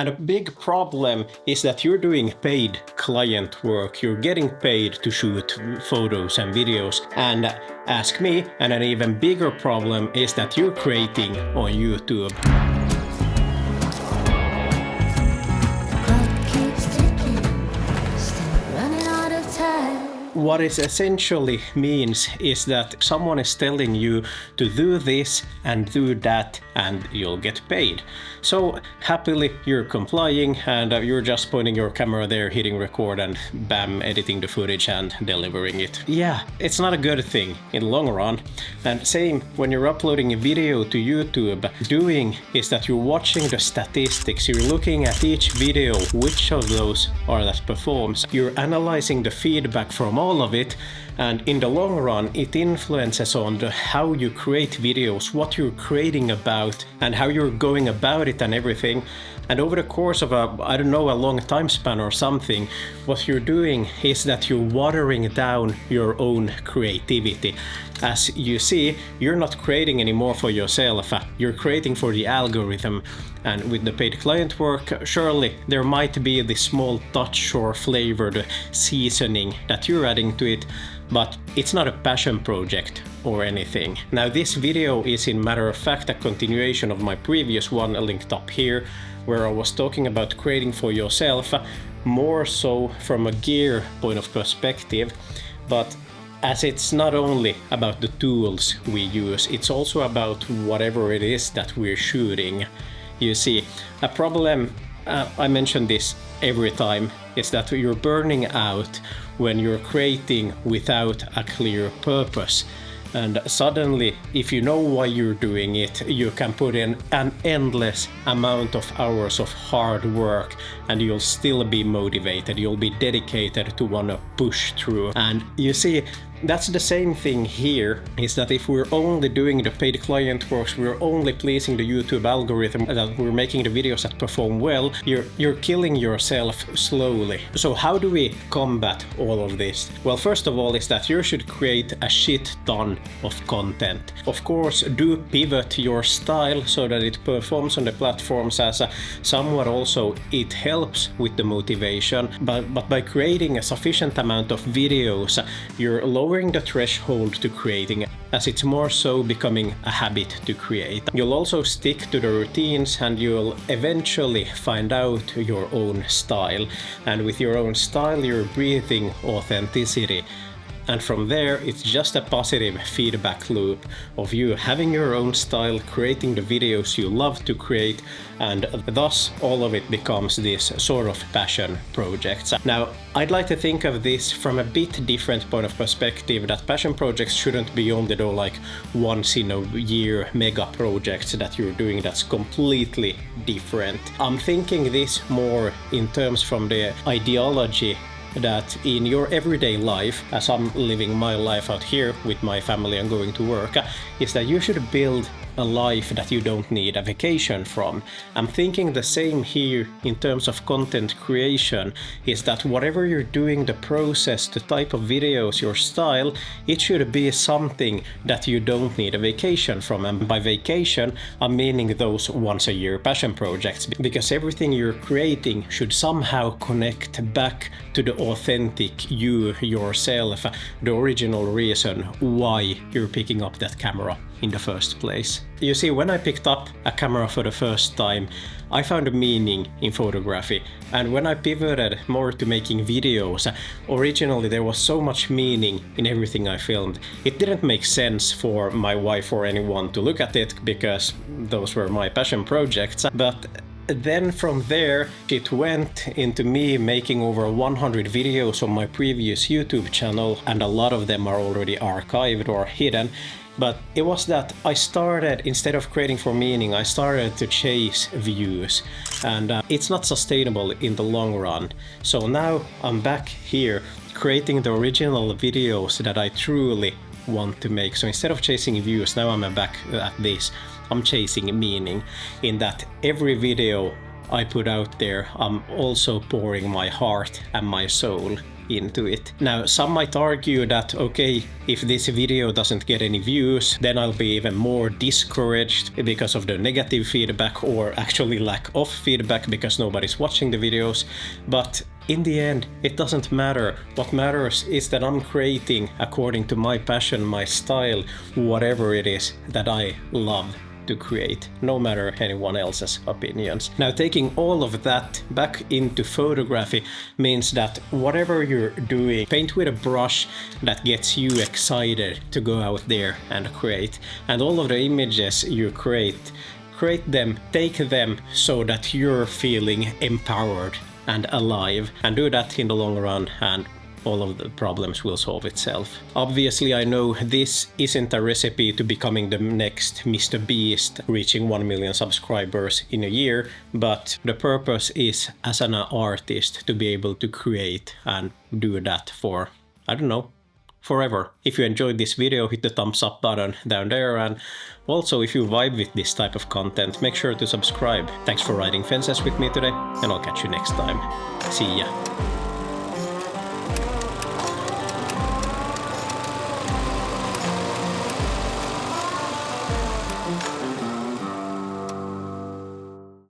And a big problem is that you're doing paid client work. You're getting paid to shoot photos and videos. And ask me, and an even bigger problem is that you're creating on YouTube. What it essentially means is that someone is telling you to do this and do that and you'll get paid. So happily you're complying and you're just pointing your camera there, hitting record and bam, editing the footage and delivering it. Yeah, it's not a good thing in the long run. And same when you're uploading a video to YouTube, doing is that you're watching the statistics, you're looking at each video, which of those are that performs. You're analyzing the feedback from all of it, and in the long run it influences on how you create videos, what you're creating about and how you're going about it and everything. And over the course of a long time span or something, what you're doing is that you're watering down your own creativity. As you see, you're not creating anymore for yourself, you're creating for the algorithm. And with the paid client work, surely there might be the small touch or flavored seasoning that you're adding to it, but it's not a passion project or anything. Now this video is in matter of fact a continuation of my previous one linked up here, where I was talking about creating for yourself, more so from a gear point of perspective, but as it's not only about the tools we use, it's also about whatever it is that we're shooting. You see, a problem, I mention this every time, is that you're burning out when you're creating without a clear purpose. And suddenly, if you know why you're doing it, you can put in an endless amount of hours of hard work and you'll still be motivated, you'll be dedicated to want to push through. And you see, that's the same thing here, is that if we're only doing the paid client works, we're only pleasing the YouTube algorithm, that we're making the videos that perform well, you're killing yourself slowly. So how do we combat all of this? Well, first of all is that you should create a shit ton of content. Of course, do pivot your style so that it performs on the platforms as somewhat also it helps with the motivation, but by creating a sufficient amount of videos, you're lowering the threshold to creating, as it's more so becoming a habit to create. You'll also stick to the routines and you'll eventually find out your own style. And with your own style, you're breathing authenticity. And from there, it's just a positive feedback loop of you having your own style, creating the videos you love to create, and thus all of it becomes this sort of passion projects. Now, I'd like to think of this from a bit different point of perspective, that passion projects shouldn't be only though like once in a year mega projects that you're doing that's completely different. I'm thinking this more in terms from the ideology that in your everyday life, as I'm living my life out here with my family and going to work, is that you should build a life that you don't need a vacation from. I'm thinking the same here in terms of content creation, is that whatever you're doing, the process, the type of videos, your style, it should be something that you don't need a vacation from. And by vacation, I'm meaning those once a year passion projects, because everything you're creating should somehow connect back to the authentic you yourself, the original reason why you're picking up that camera in the first place. You see, when I picked up a camera for the first time, I found a meaning in photography, and when I pivoted more to making videos, originally there was so much meaning in everything I filmed. It didn't make sense for my wife or anyone to look at it because those were my passion projects, but then from there it went into me making over 100 videos on my previous YouTube channel, and a lot of them are already archived or hidden. But it was that I started, instead of creating for meaning, I started to chase views, and it's not sustainable in the long run. So now I'm back here creating the original videos that I truly want to make. So instead of chasing views, now I'm back at this. I'm chasing meaning, in that every video I put out there, I'm also pouring my heart and my soul into it. Now, some might argue that, okay, if this video doesn't get any views, then I'll be even more discouraged because of the negative feedback, or actually lack of feedback because nobody's watching the videos. But in the end, it doesn't matter. What matters is that I'm creating according to my passion, my style, whatever it is that I love to create, no matter anyone else's opinions. Now, taking all of that back into photography means that whatever you're doing, paint with a brush that gets you excited to go out there and create. And all of the images you create them, take them so that you're feeling empowered and alive, and do that in the long run, and all of the problems will solve itself. Obviously, I know this isn't a recipe to becoming the next Mr. Beast, reaching 1 million subscribers in a year, but the purpose is, as an artist, to be able to create and do that for, I don't know, forever. If you enjoyed this video, hit the thumbs up button down there, and also if you vibe with this type of content, make sure to subscribe. Thanks for riding fences with me today, and I'll catch you next time. See ya.